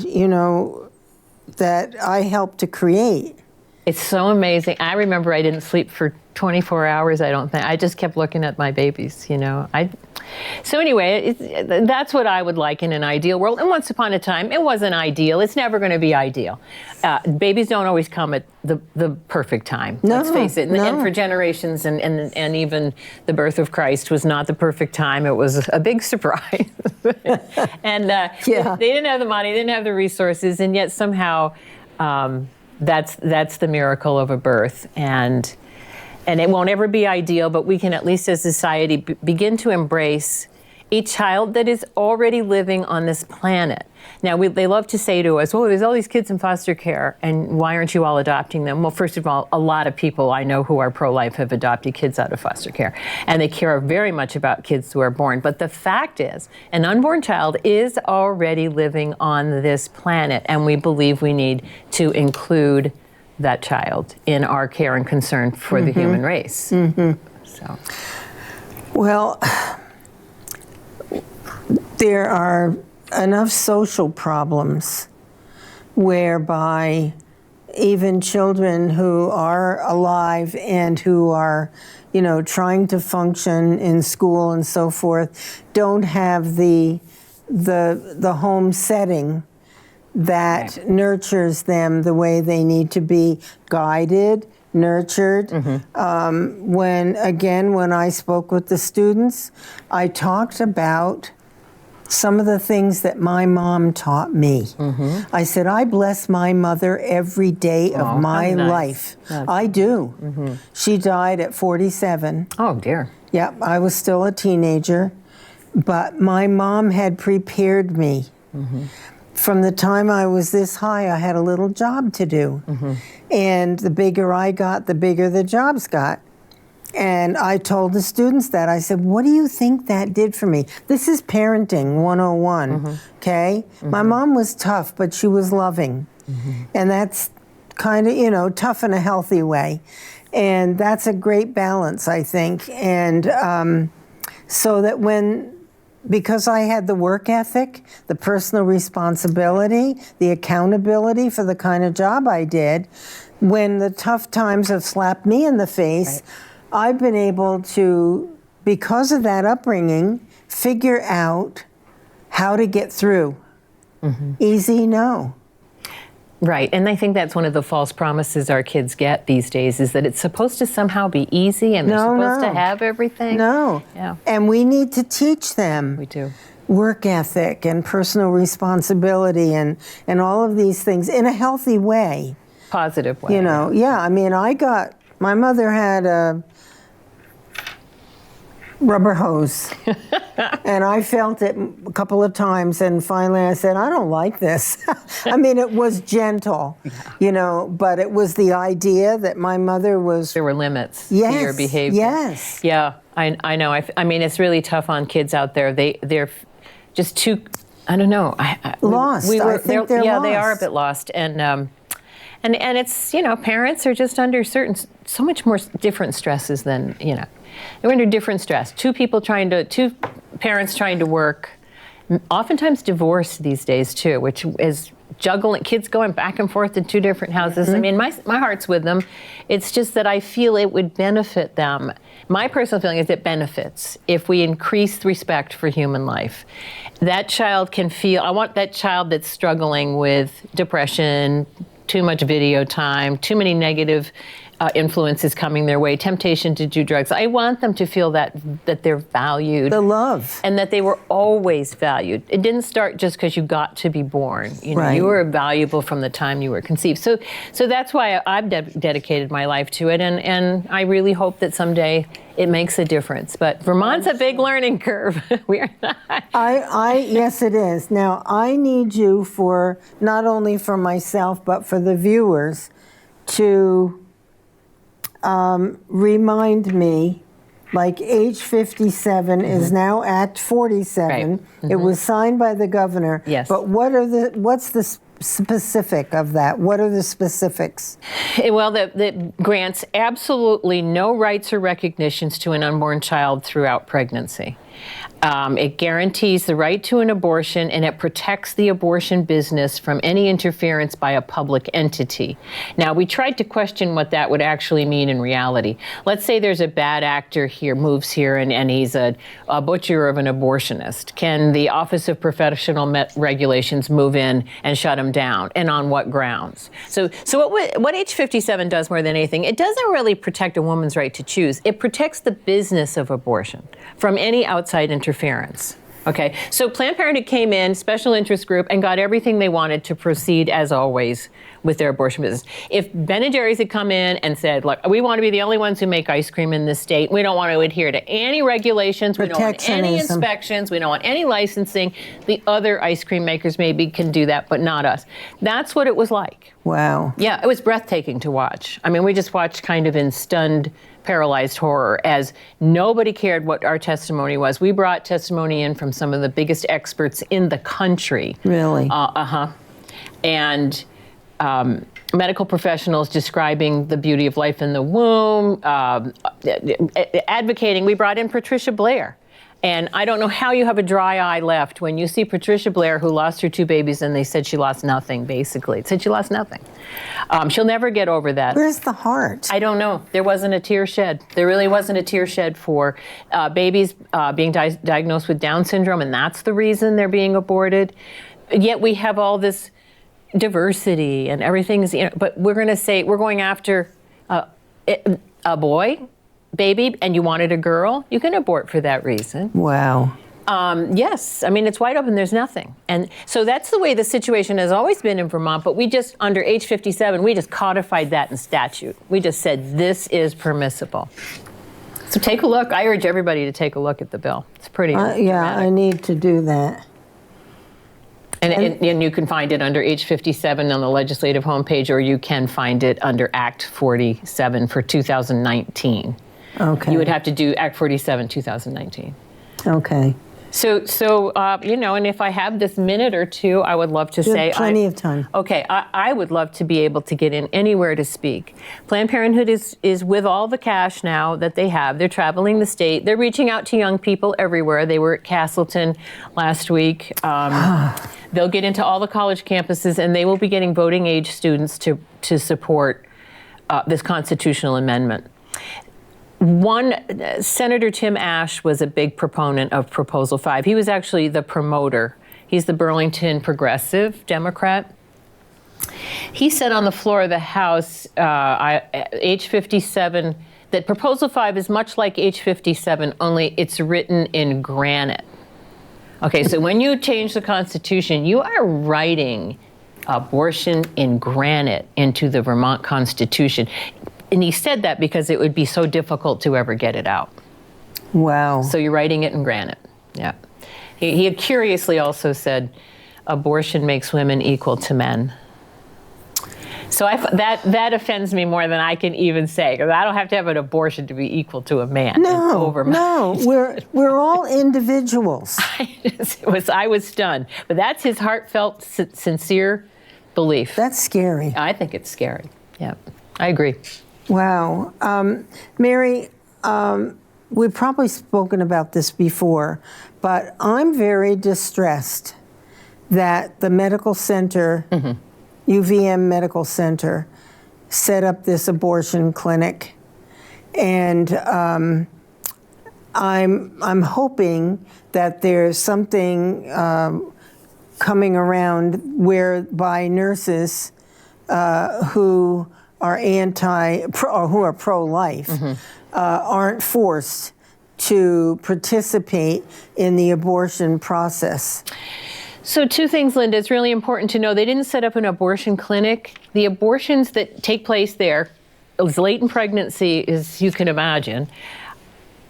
that I helped to create. It's so amazing. I remember I didn't sleep for 24 hours, I don't think. I just kept looking at my babies, So anyway, that's what I would like in an ideal world. And once upon a time, it wasn't ideal. It's never going to be ideal. Babies don't always come at the perfect time. No, let's face it. no. And for generations, and even the birth of Christ was not the perfect time. It was a big surprise. And Yeah. they didn't have the money, they didn't have the resources, and yet somehow that's the miracle of a birth. And it won't ever be ideal, but we can at least as a society begin to embrace a child that is already living on this planet. Now, they love to say to us, well, there's all these kids in foster care, and why aren't you all adopting them? Well, first of all, a lot of people I know who are pro-life have adopted kids out of foster care, and they care very much about kids who are born. But the fact is, an unborn child is already living on this planet, and we believe we need to include that child in our care and concern for the human race. So, Well, there are enough social problems whereby even children who are alive and who are, trying to function in school and so forth, don't have the home setting that nurtures them the way they need to be guided, nurtured. When I spoke with the students, I talked about some of the things that my mom taught me. I said, I bless my mother every day of my how nice. Life. I do. She died at 47. oh dear. Yep, I was still a teenager, but my mom had prepared me. From the time I was this high, I had a little job to do. And the bigger I got, the bigger the jobs got. And I told the students that. I said, what do you think that did for me? This is parenting 101, okay? My mom was tough, but she was loving. And that's kind of, tough in a healthy way. And that's a great balance, I think. And so that because I had the work ethic, the personal responsibility, the accountability for the kind of job I did, when the tough times have slapped me in the face, I've been able to, because of that upbringing, figure out how to get through. Easy, no. Right, and I think that's one of the false promises our kids get these days, is that it's supposed to somehow be easy and they're supposed to have everything. No. Yeah. And we need to teach them. We do. Work ethic and personal responsibility and all of these things in a healthy way. Positive way. Yeah, I mean, my mother had a rubber hose. And I felt it a couple of times, and finally I said, I don't like this. I mean, it was gentle, but it was the idea that my mother was... There were limits to your behavior. Yes. Yeah, I know. I mean, it's really tough on kids out there. They're just too I don't know. Lost. I think they're yeah, lost. they are a bit lost, and it's, parents are just under so much more different stresses than, they're under different stress. Two parents trying to work, oftentimes divorced these days too, which is juggling, kids going back and forth to two different houses. I mean, my heart's with them. It's just that I feel it would benefit them. My personal feeling is it benefits if we increase respect for human life. That child can feel, I want that child that's struggling with depression, too much video time, too many negative influences coming their way, temptation to do drugs. I want them to feel that they're valued. The love. And that they were always valued. It didn't start just because you got to be born. Right. You were valuable from the time you were conceived. So that's why I've dedicated my life to it, and I really hope that someday it makes a difference. But Vermont's a big learning curve. We are not. Yes, it is. Now, I need you for, not only for myself, but for the viewers, to remind me, like age 57 is now Act 47. Right. It was signed by the governor. Yes. But what's the specific of that? What are the specifics? Well, the grants absolutely no rights or recognitions to an unborn child throughout pregnancy. It guarantees the right to an abortion, and it protects the abortion business from any interference by a public entity. Now, we tried to question what that would actually mean in reality. Let's say there's a bad actor here, moves here, and he's a butcher of an abortionist. Can the Office of Professional Regulations move in and shut him down, and on what grounds? So what age 57 does more than anything, it doesn't really protect a woman's right to choose. It protects the business of abortion from any outside interference. Okay, so Planned Parenthood came in, special interest group, and got everything they wanted to proceed as always with their abortion business. If Ben & Jerry's had come in and said, look, we want to be the only ones who make ice cream in this state. We don't want to adhere to any regulations. We don't want any inspections. We don't want any licensing. The other ice cream makers maybe can do that, but not us. That's what it was like. Wow. Yeah, it was breathtaking to watch. I mean, we just watched kind of in stunned, paralyzed horror as nobody cared what our testimony was. We brought testimony in from some of the biggest experts in the country. Really? And medical professionals describing the beauty of life in the womb, advocating. We brought in Patricia Blair. And I don't know how you have a dry eye left when you see Patricia Blair, who lost her 2 babies, and they said she lost nothing, basically. It said she lost nothing. She'll never get over that. Where's the heart? I don't know. There wasn't a tear shed. There really wasn't a tear shed for babies being diagnosed with Down syndrome, and that's the reason they're being aborted. Yet we have all this diversity and everything's, but we're going to say we're going after a boy, baby, and you wanted a girl, you can abort for that reason. Wow. Yes, I mean, it's wide open, there's nothing. And so that's the way the situation has always been in Vermont, but we just, under age 57, we just codified that in statute. We just said, this is permissible. So take a look. I urge everybody to take a look at the bill. It's pretty dramatic. Yeah, I need to do that. And you can find it under age 57 on the legislative homepage, or you can find it under Act 47 for 2019. Okay. You would have to do Act 47, 2019. Okay. So and if I have this minute or two, I would love to say... Plenty of time. Okay, I would love to be able to get in anywhere to speak. Planned Parenthood is with all the cash now that they have. They're traveling the state. They're reaching out to young people everywhere. They were at Castleton last week. They'll get into all the college campuses, and they will be getting voting age students to support this constitutional amendment. Senator Tim Ashe was a big proponent of Proposal 5. He was actually the promoter. He's the Burlington Progressive Democrat. He said on the floor of the House, age 57, that Proposal 5 is much like age 57, only it's written in granite. Okay, so when you change the Constitution, you are writing abortion in granite into the Vermont Constitution. And he said that because it would be so difficult to ever get it out. Wow. So you're writing it in granite. Yeah. He had curiously also said, abortion makes women equal to men. So that offends me more than I can even say, because I don't have to have an abortion to be equal to a man. No, we're all individuals. I was stunned, but that's his heartfelt, sincere belief. That's scary. I think it's scary. Yeah, I agree. Wow. Mary, we've probably spoken about this before, but I'm very distressed that the medical center, UVM Medical Center, set up this abortion clinic. And I'm hoping that there's something coming around whereby nurses who are or who are pro-life aren't forced to participate in the abortion process. So 2 things, Linda. It's really important to know they didn't set up an abortion clinic. The abortions that take place there, as late in pregnancy as you can imagine,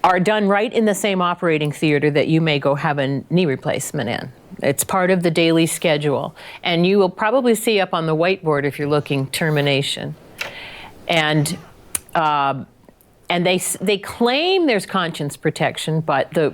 are done right in the same operating theater that you may go have a knee replacement in. It's part of the daily schedule. And you will probably see up on the whiteboard, if you're looking, termination. And they claim there's conscience protection, but the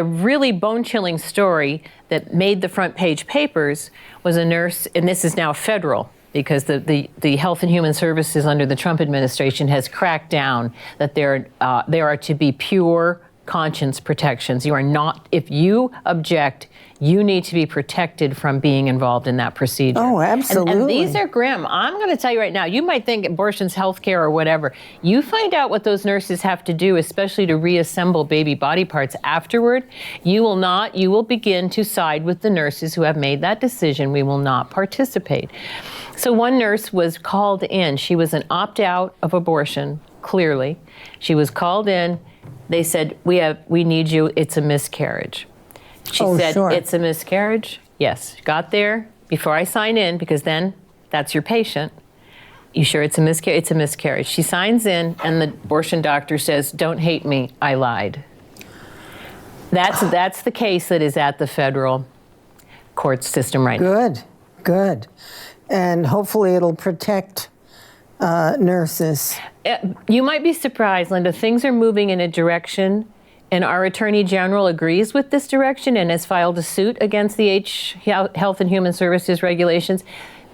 really bone-chilling story that made the front page papers was a nurse, and this is now federal, because the Health and Human Services under the Trump administration has cracked down that there are to be pure conscience protections. You are not, if you object, you need to be protected from being involved in that procedure. Oh, absolutely. And these are grim. I'm going to tell you right now, you might think abortion's health care or whatever. You find out what those nurses have to do, especially to reassemble baby body parts afterward. You will begin to side with the nurses who have made that decision. We will not participate. So one nurse was called in. She was an opt-out of abortion, clearly. She was called in. They said, we need you, it's a miscarriage. She said, sure. It's a miscarriage? Yes. Got there before I sign in, because then that's your patient. You sure it's a miscarriage? It's a miscarriage. She signs in, and the abortion doctor says, don't hate me, I lied. That's the case that is at the federal court system right now. Good. And hopefully it'll protect nurses. You might be surprised, Linda. Things are moving in a direction, and our Attorney General agrees with this direction and has filed a suit against the Health and Human Services regulations.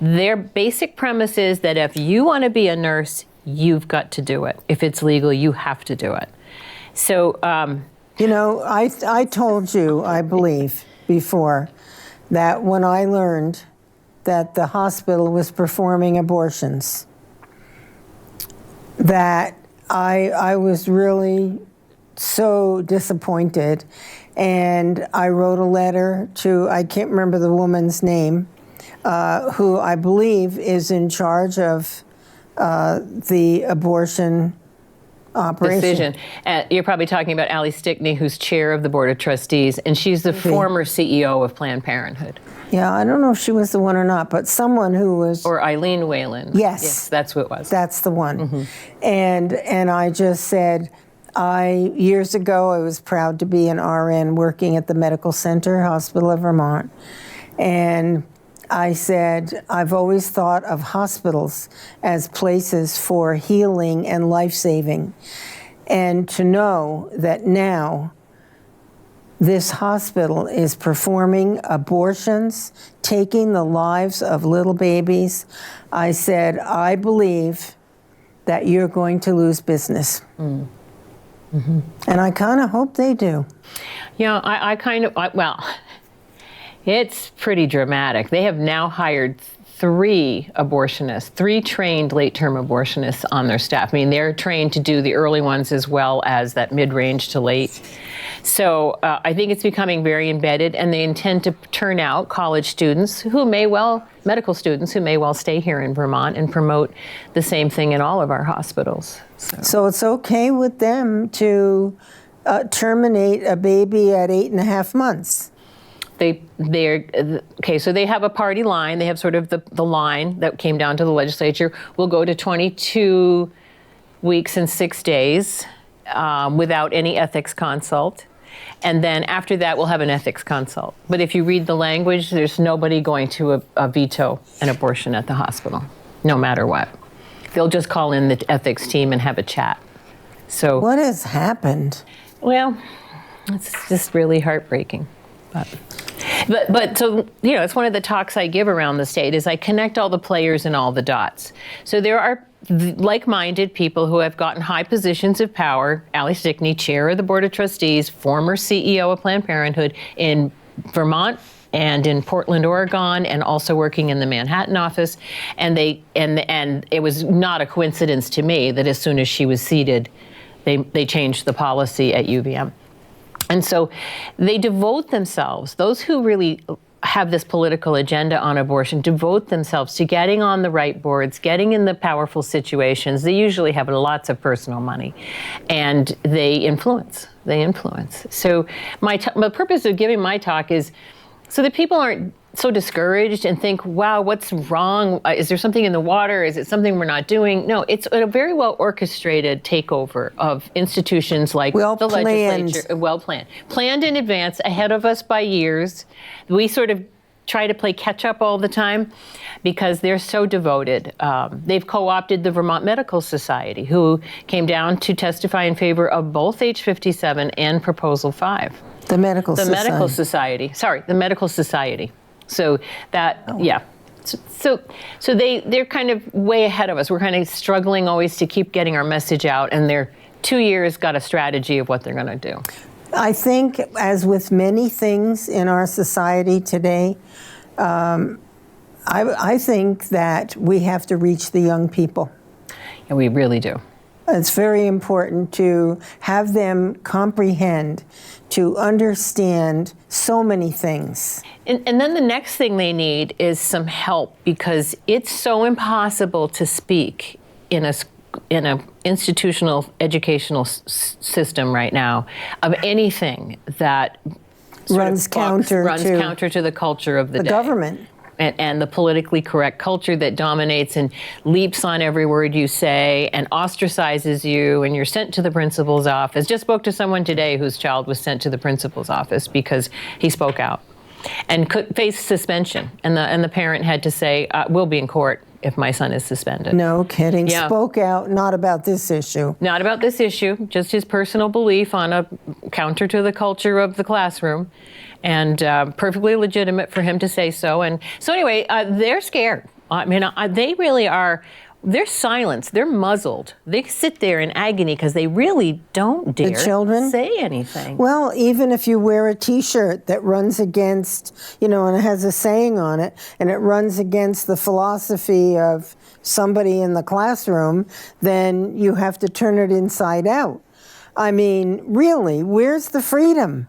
Their basic premise is that if you want to be a nurse, you've got to do it. If it's legal, you have to do it. So, I told you, I believe, before, that when I learned that the hospital was performing abortions, that I was really so disappointed, and I wrote a letter to, I can't remember the woman's name, who I believe is in charge of the abortion operation. Decision. You're probably talking about Allie Stickney, who's chair of the Board of Trustees, and she's the former CEO of Planned Parenthood. Yeah, I don't know if she was the one or not, but someone who was... Or Eileen Whalen. Yes. That's who it was. That's the one. And I just said, years ago, I was proud to be an RN working at the Medical Center, Hospital of Vermont. And I said, I've always thought of hospitals as places for healing and life-saving. And to know that now this hospital is performing abortions, taking the lives of little babies, I said, I believe that you're going to lose business. And I kind of hope they do. Well, it's pretty dramatic. They have now hired 3 abortionists, 3 trained late-term abortionists on their staff. I mean, they're trained to do the early ones as well as that mid-range to late. So I think it's becoming very embedded, and they intend to turn out college students medical students who may well stay here in Vermont and promote the same thing in all of our hospitals. So it's okay with them to terminate a baby at 8.5 months? So they have a party line. They have sort of the line that came down to the legislature. We'll go to 22 weeks and 6 days without any ethics consult. And then after that, we'll have an ethics consult. But if you read the language, there's nobody going to veto an abortion at the hospital. no matter what. They'll just call in the ethics team and have a chat. So, What has happened? well, it's just really heartbreaking. But so, it's one of the talks I give around the state is I connect all the players and all the dots. So there are like-minded people who have gotten high positions of power. Allie Stickney, chair of the Board of Trustees, former CEO of Planned Parenthood in Vermont and in Portland, Oregon, and also working in the Manhattan office. And it was not a coincidence to me that as soon as she was seated, they changed the policy at UVM. And so they devote themselves, those who really have this political agenda on abortion, devote themselves to getting on the right boards, getting in the powerful situations. They usually have lots of personal money, and they influence. So the purpose of giving my talk is so that people aren't so discouraged and think, wow, what's wrong? Is there something in the water? Is it something we're not doing? No, it's a very well orchestrated takeover of institutions like the legislature. Well planned. Planned in advance, ahead of us by years. We sort of try to play catch up all the time because they're so devoted. They've co-opted the Vermont Medical Society, who came down to testify in favor of both H57 and Proposal 5. The Medical Society. The Medical Society. So that, yeah. So they're kind of way ahead of us. We're kind of struggling always to keep getting our message out, and they're 2 years got a strategy of what they're going to do. I think, as with many things in our society today, I think that we have to reach the young people. And we really do. It's very important to have them comprehend, to understand so many things. And then the next thing they need is some help, because it's so impossible to speak in a institutional educational system right now of anything that runs counter to the culture of the day. Government. And the politically correct culture that dominates and leaps on every word you say and ostracizes you, and you're sent to the principal's office. Just spoke to someone today whose child was sent to the principal's office because he spoke out and could face suspension. And the parent had to say, we'll be in court if my son is suspended. No kidding. Yeah. Spoke out, not about this issue. Not about this issue, just his personal belief on a counter to the culture of the classroom. And perfectly legitimate for him to say so. And so anyway, they're scared. I mean, they really are. They're silenced. They're muzzled. They sit there in agony because they really don't dare say anything. Well, even if you wear a T-shirt that runs against, and it has a saying on it, and it runs against the philosophy of somebody in the classroom, then you have to turn it inside out. I mean, really, where's the freedom?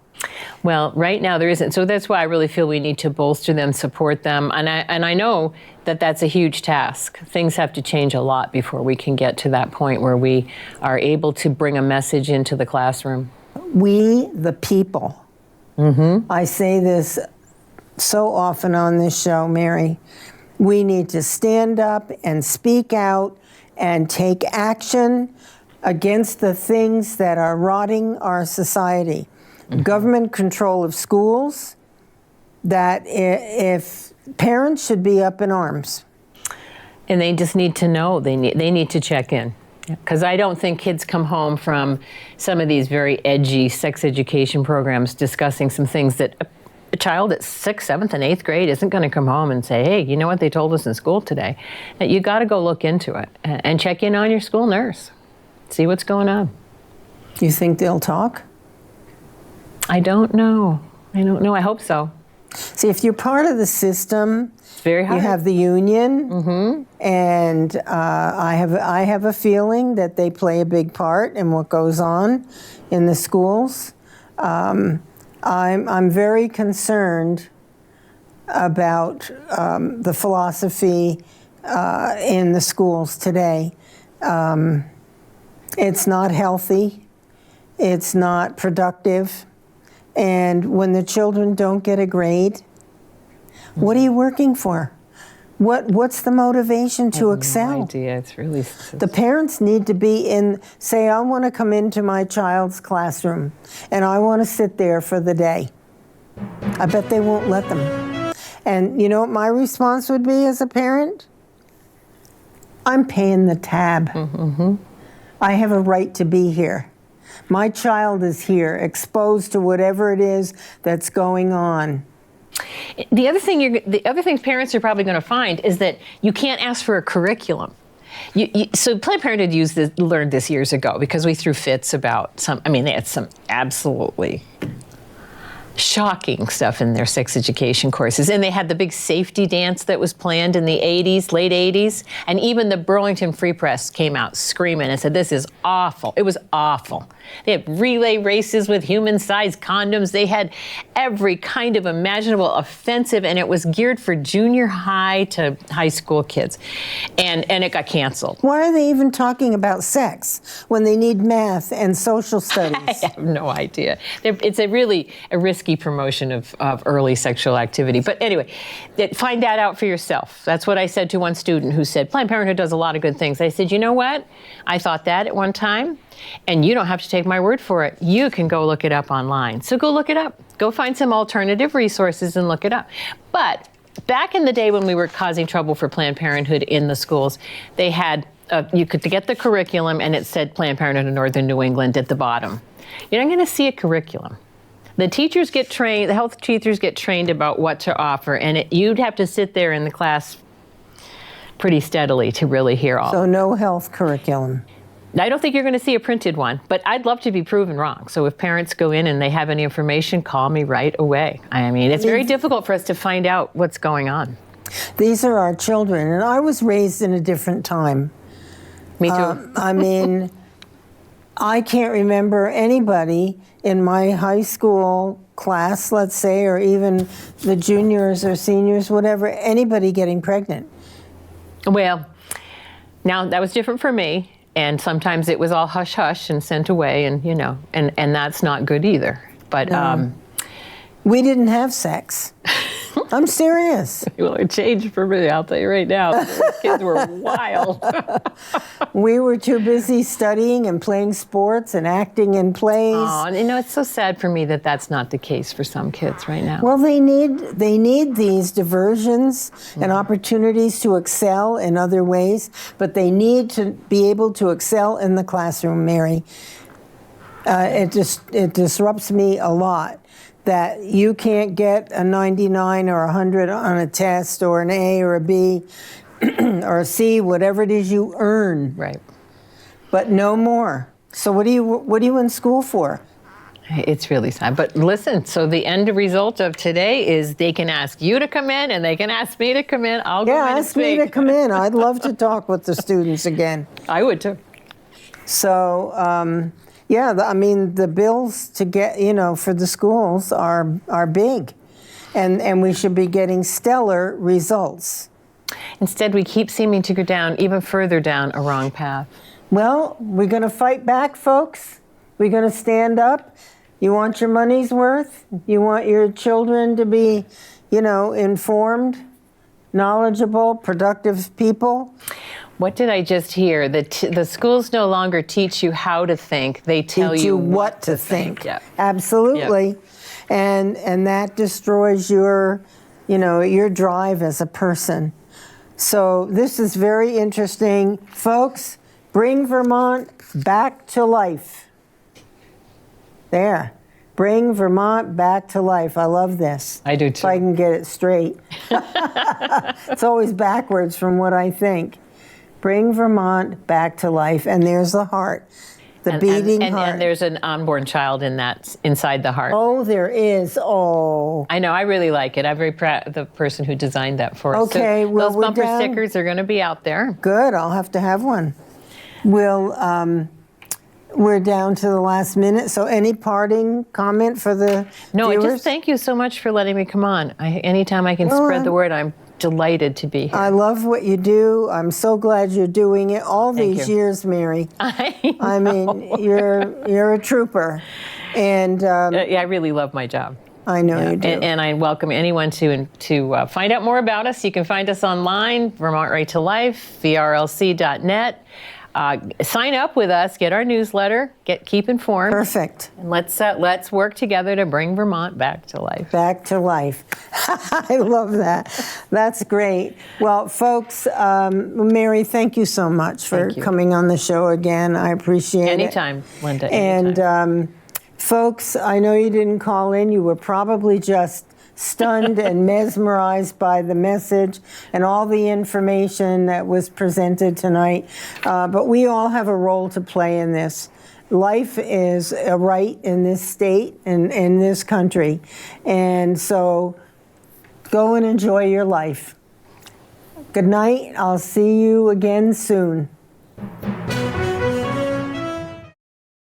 Well, right now there isn't. So that's why I really feel we need to bolster them, support them. And I know that that's a huge task. Things have to change a lot before we can get to that point where we are able to bring a message into the classroom. We, the people. Mm-hmm. I say this so often on this show, Mary. We need to stand up and speak out and take action against the things that are rotting our society. Mm-hmm. Government control of schools, that if parents should be up in arms. And they just need to know, they need to check in. Because I don't think kids come home from some of these very edgy sex education programs discussing some things that a child at 6th, 7th, and 8th grade isn't going to come home and say, hey, you know what they told us in school today? You got to go look into it and check in on your school nurse. See what's going on. You think they'll talk? I don't know. I hope so. See, if you're part of the system, it's very hard. You have the union, mm-hmm. and I have a feeling that they play a big part in what goes on in the schools. I'm very concerned about the philosophy in the schools today. It's not healthy. It's not productive. And when the children don't get a grade, what are you working for? What's the motivation to excel? No idea. It's really... The parents need to say, I want to come into my child's classroom and I want to sit there for the day. I bet they won't let them. And you know what my response would be as a parent? I'm paying the tab. I have a right to be here. My child is here, exposed to whatever it is that's going on. The other thing parents are probably going to find is that you can't ask for a curriculum. So Planned Parenthood learned this years ago because we threw fits about they had some absolutely shocking stuff in their sex education courses. And they had the big safety dance that was planned in the 80s, late 80s. And even the Burlington Free Press came out screaming and said, this is awful. It was awful. They had relay races with human-sized condoms. They had every kind of imaginable offensive, and it was geared for junior high to high school kids. And it got canceled. Why are they even talking about sex when they need math and social studies? I have no idea. It's a really a risky promotion of early sexual activity. But anyway, find that out for yourself. That's what I said to one student who said, Planned Parenthood does a lot of good things. I said, you know what? I thought that at one time, and you don't have to take my word for it. You can go look it up online. So go look it up. Go find some alternative resources and look it up. But back in the day when we were causing trouble for Planned Parenthood in the schools, they had, you could get the curriculum and it said Planned Parenthood of Northern New England at the bottom. You're not going to see a curriculum. The teachers get trained, the health teachers get trained about what to offer, and you'd have to sit there in the class pretty steadily to really hear all. So no health curriculum. I don't think you're going to see a printed one, but I'd love to be proven wrong. So if parents go in and they have any information, call me right away. I mean, it's very difficult for us to find out what's going on. These are our children, and I was raised in a different time. Me too. I mean, I can't remember anybody in my high school class, let's say, or even the juniors or seniors, whatever, anybody getting pregnant. Well, now that was different for me. And sometimes it was all hush-hush and sent away, and and that's not good either. But we didn't have sex. I'm serious. Well, it changed for me, I'll tell you right now. Those kids were wild. We were too busy studying and playing sports and acting in plays. Oh, it's so sad for me that that's not the case for some kids right now. Well, they need these diversions and opportunities to excel in other ways, but they need to be able to excel in the classroom, Mary. It disrupts me a lot that you can't get a 99 or 100 on a test, or an A or a B or a C, whatever it is you earn. Right. But no more. So what are you in school for? It's really sad. But listen, so the end result of today is they can ask you to come in and they can ask me to come in. I'll go in and ask me to come in. I'd love to talk with the students again. I would too. So, the bills to get, for the schools are big, and we should be getting stellar results. Instead, we keep seeming to go down, even further down a wrong path. Well, we're going to fight back, folks. We're going to stand up. You want your money's worth? You want your children to be, informed, knowledgeable, productive people? What did I just hear? The schools no longer teach you how to think; they tell you what to think. Yep. Absolutely, yep. And that destroys your drive as a person. So this is very interesting, folks. Bring Vermont back to life. There. Bring Vermont back to life. I love this. I do too. If I can get it straight. It's always backwards from what I think. Bring Vermont back to life. And there's the heart, the beating heart. And there's an unborn child inside the heart. Oh, there is. Oh. I know. I really like it. I'm very proud of the person who designed that for us. Okay, so well, those bumper stickers are going to be out there. Good. I'll have to have one. We're down to the last minute. So any parting comment for the viewers? Just thank you so much for letting me come on. Anytime I can spread the word, I'm delighted to be here. I love what you do. I'm so glad you're doing it all these years, Mary. I mean, you're a trooper. And I really love my job. I know you do. And I welcome anyone to find out more about us. You can find us online, Vermont Right to Life, vrlc.net. sign up with us, get our newsletter, keep informed. Perfect. And let's work together to bring Vermont back to life. Back to life. I love that. That's great. Well, folks, Mary, thank you so much for coming on the show again. I appreciate it. Anytime, Linda. Anytime. And folks, I know you didn't call in. You were probably just stunned and mesmerized by the message and all the information that was presented tonight. But we all have a role to play in this. Life is a right in this state and in this country. And so go and enjoy your life. Good night. I'll see you again soon.